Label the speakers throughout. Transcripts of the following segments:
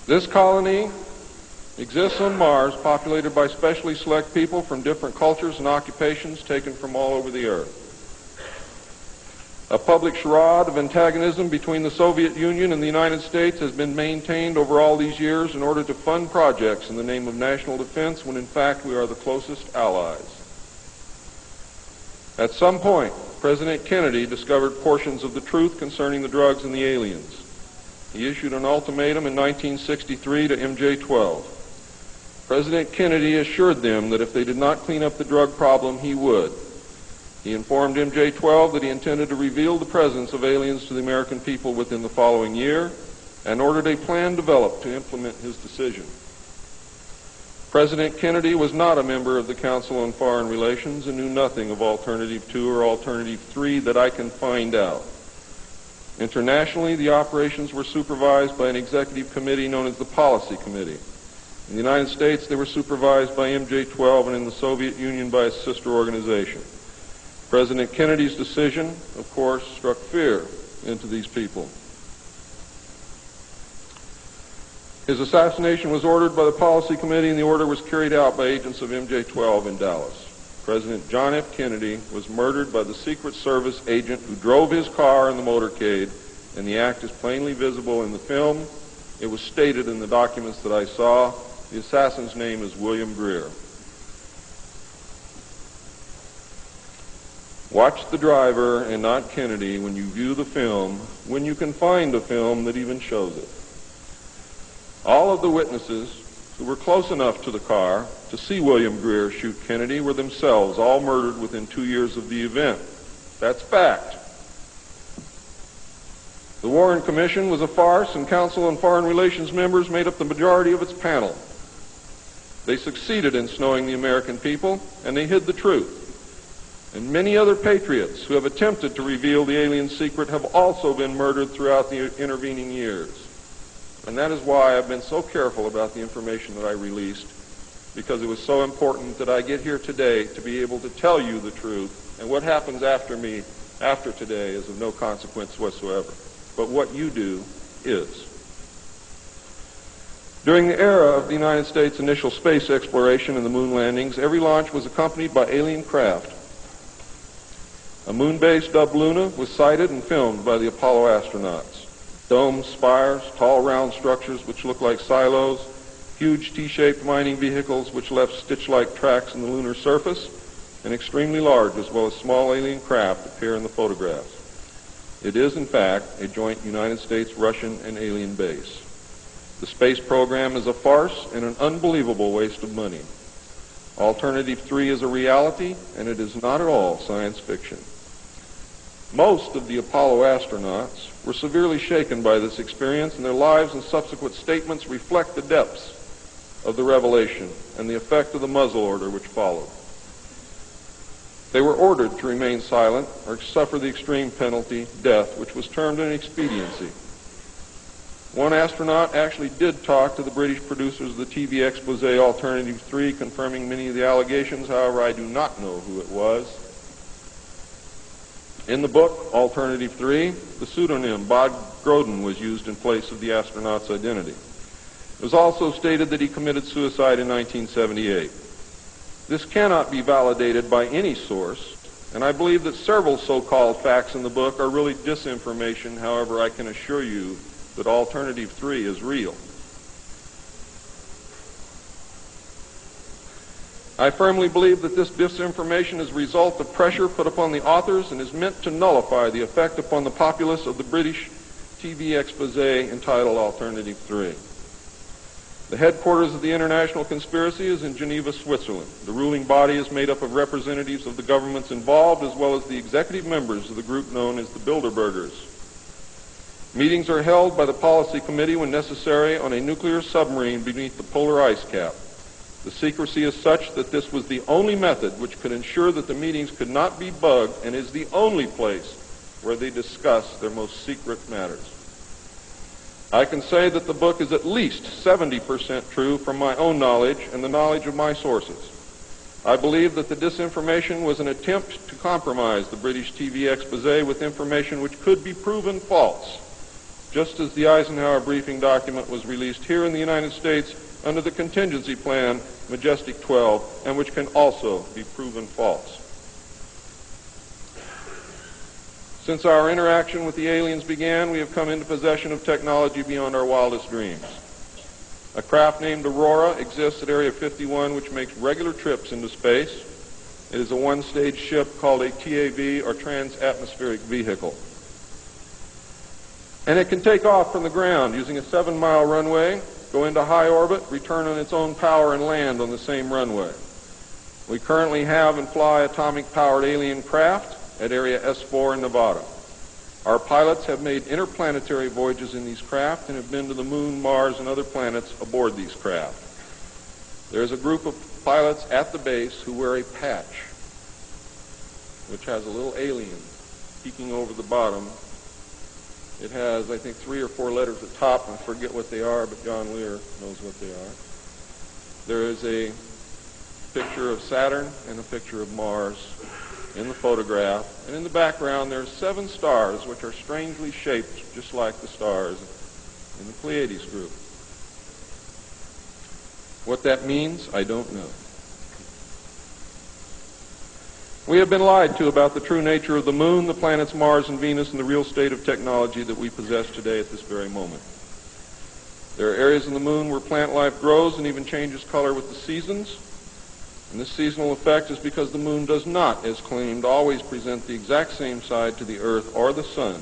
Speaker 1: This colony exists on Mars, populated by specially select people from different cultures and occupations taken from all over the earth. A public charade of antagonism between the Soviet Union and the United States has been maintained over all these years in order to fund projects in the name of national defense, when in fact we are the closest allies. At some point, President Kennedy discovered portions of the truth concerning the drugs and the aliens. He issued an ultimatum in 1963 to MJ-12. President Kennedy assured them that if they did not clean up the drug problem, he would. He informed MJ-12 that he intended to reveal the presence of aliens to the American people within the following year, and ordered a plan developed to implement his decision. President Kennedy was not a member of the Council on Foreign Relations and knew nothing of Alternative 2 or Alternative 3 that I can find out. Internationally, the operations were supervised by an executive committee known as the Policy Committee. In the United States, they were supervised by MJ-12, and in the Soviet Union by a sister organization. President Kennedy's decision, of course, struck fear into these people. His assassination was ordered by the Policy Committee, and the order was carried out by agents of MJ-12 in Dallas. President John F. Kennedy was murdered by the Secret Service agent who drove his car in the motorcade, and the act is plainly visible in the film. It was stated in the documents that I saw. The assassin's name is William Greer. Watch the driver and not Kennedy when you view the film, when you can find a film that even shows it. All of the witnesses who were close enough to the car to see William Greer shoot Kennedy were themselves all murdered within 2 years of the event. That's fact. The Warren Commission was a farce, and Council on Foreign Relations members made up the majority of its panel. They succeeded in snowing the American people, and they hid the truth. And many other patriots who have attempted to reveal the alien secret have also been murdered throughout the intervening years. And that is why I've been so careful about the information that I released, because it was so important that I get here today to be able to tell you the truth, and what happens after me, after today, is of no consequence whatsoever. But what you do is. During the era of the United States' initial space exploration and the moon landings, every launch was accompanied by alien craft. A moon base dubbed Luna was sighted and filmed by the Apollo astronauts. Domes, spires, tall round structures which look like silos, huge T-shaped mining vehicles which left stitch-like tracks in the lunar surface, and extremely large as well as small alien craft appear in the photographs. It is, in fact, a joint United States, Russian, and alien base. The space program is a farce and an unbelievable waste of money. Alternative 3 is a reality, and it is not at all science fiction. Most of the Apollo astronauts were severely shaken by this experience, and their lives and subsequent statements reflect the depths of the revelation and the effect of the muzzle order which followed. They were ordered to remain silent or suffer the extreme penalty, death, which was termed an expediency. One astronaut actually did talk to the British producers of the TV expose Alternative 3, confirming many of the allegations. However, I do not know who it was. In the book, Alternative 3, the pseudonym Bob Groden was used in place of the astronaut's identity. It was also stated that he committed suicide in 1978. This cannot be validated by any source, and I believe that several so-called facts in the book are really disinformation. However, I can assure you that Alternative 3 is real. I firmly believe that this disinformation is a result of pressure put upon the authors and is meant to nullify the effect upon the populace of the British TV expose entitled Alternative 3. The headquarters of the international conspiracy is in Geneva, Switzerland. The ruling body is made up of representatives of the governments involved, as well as the executive members of the group known as the Bilderbergers. Meetings are held by the Policy Committee when necessary on a nuclear submarine beneath the polar ice cap. The secrecy is such that this was the only method which could ensure that the meetings could not be bugged, and is the only place where they discuss their most secret matters. I can say that the book is at least 70% true from my own knowledge and the knowledge of my sources. I believe that the disinformation was an attempt to compromise the British TV expose with information which could be proven false. just as the Eisenhower briefing document was released here in the United States under the contingency plan Majestic 12, and which can also be proven false. Since our interaction with the aliens began, we have come into possession of technology beyond our wildest dreams. A craft named Aurora exists at Area 51, which makes regular trips into space. It is a one-stage ship called a TAV, or Trans-Atmospheric Vehicle. And it can take off from the ground using a 7-mile runway, go into high orbit, return on its own power, and land on the same runway. We currently have and fly atomic-powered alien craft at Area S4 in Nevada. Our pilots have made interplanetary voyages in these craft and have been to the Moon, Mars, and other planets aboard these craft. There's a group of pilots at the base who wear a patch, which has a little alien peeking over the bottom. It has, I think, 3 or 4 letters at the top. I forget what they are, but John Lear knows what they are. There is a picture of Saturn and a picture of Mars in the photograph. And in the background, there are 7 stars, which are strangely shaped just like the stars in the Pleiades group. What that means, I don't know. We have been lied to about the true nature of the Moon, the planets Mars and Venus, and the real state of technology that we possess today at this very moment. There are areas in the Moon where plant life grows and even changes color with the seasons. And this seasonal effect is because the Moon does not, as claimed, always present the exact same side to the Earth or the Sun.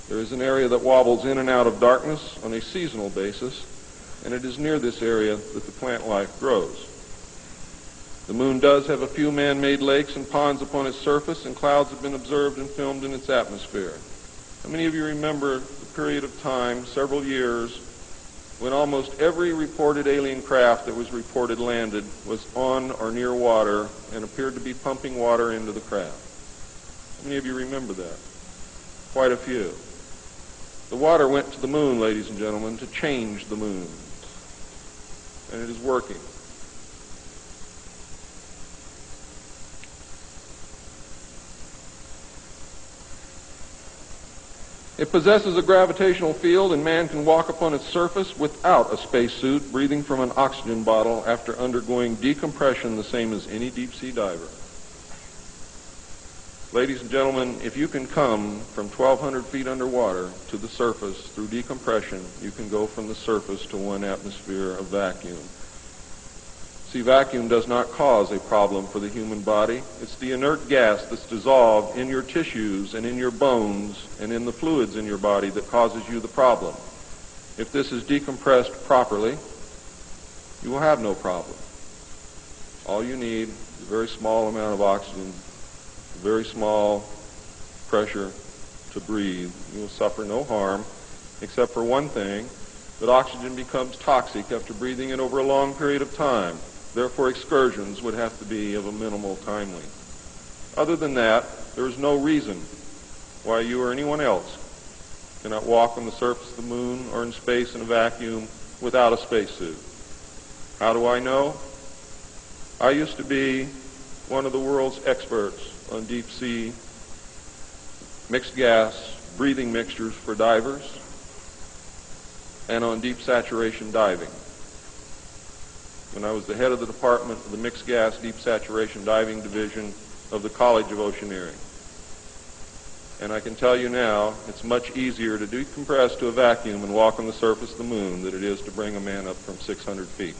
Speaker 1: There is an area that wobbles in and out of darkness on a seasonal basis, and it is near this area that the plant life grows. The Moon does have a few man-made lakes and ponds upon its surface, and clouds have been observed and filmed in its atmosphere. How many of you remember the period of time, several years, when almost every reported alien craft that was reported landed was on or near water and appeared to be pumping water into the craft? How many of you remember that? Quite a few. The water went to the Moon, ladies and gentlemen, to change the Moon. And it is working. It possesses a gravitational field, and man can walk upon its surface without a spacesuit, breathing from an oxygen bottle after undergoing decompression the same as any deep-sea diver. Ladies and gentlemen, if you can come from 1,200 feet underwater to the surface through decompression, you can go from the surface to 1 atmosphere of vacuum. See, vacuum does not cause a problem for the human body. It's the inert gas that's dissolved in your tissues and in your bones and in the fluids in your body that causes you the problem. If this is decompressed properly, you will have no problem. All you need is a very small amount of oxygen, a very small pressure to breathe. You will suffer no harm, except for one thing, that oxygen becomes toxic after breathing it over a long period of time. Therefore, excursions would have to be of a minimal time length. Other than that, there is no reason why you or anyone else cannot walk on the surface of the Moon or in space in a vacuum without a spacesuit. How do I know? I used to be one of the world's experts on deep-sea mixed gas breathing mixtures for divers and on deep saturation diving. When I was the head of the department of the Mixed Gas Deep Saturation Diving Division of the College of Oceaneering. And I can tell you now, it's much easier to decompress to a vacuum and walk on the surface of the Moon than it is to bring a man up from 600 feet.